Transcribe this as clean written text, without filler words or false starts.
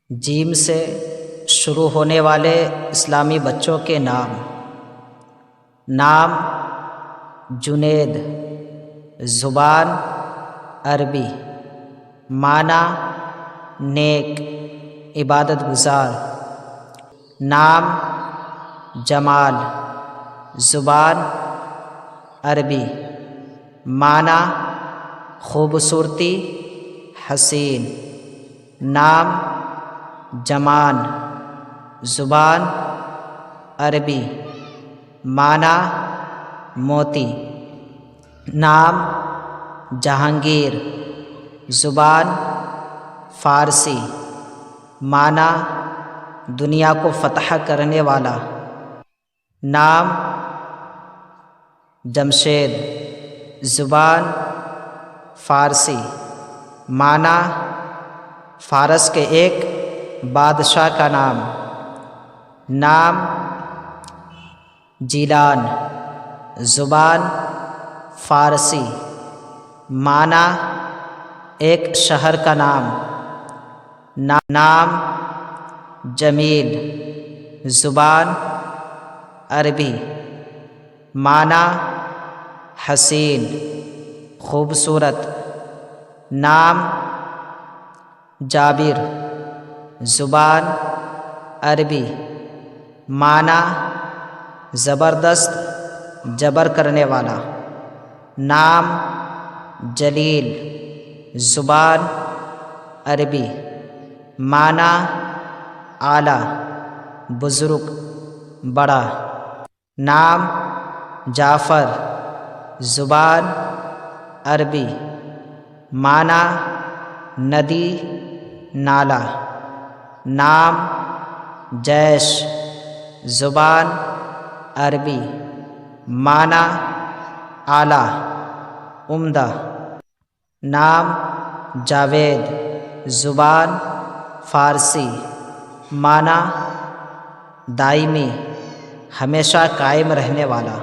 جیم سے شروع ہونے والے اسلامی بچوں کے نام جنید، زبان عربی، معنی نیک، عبادت گزار۔ نام جمال، زبان عربی، معنی خوبصورتی، حسین۔ نام جمان، زبان عربی، معنی موتی۔ نام جہانگیر، زبان فارسی، معنی دنیا کو فتح کرنے والا۔ نام جمشید، زبان فارسی، معنی فارس کے ایک بادشاہ کا نام۔ نام جیلان، زبان فارسی، معنی ایک شہر کا نام۔ نام جمیل، زبان عربی، معنی حسین، خوبصورت۔ نام جابر، زبان عربی، معنی زبردست، جبر کرنے والا۔ نام جلیل، زبان عربی، معنی اعلیٰ، بزرگ، بڑا۔ نام جعفر، زبان عربی، معنی ندی، نالا۔ نام جیش، زبان عربی، معنی اعلیٰ، عمدہ۔ نام جاوید، زبان فارسی، معنی دائمی، ہمیشہ قائم رہنے والا۔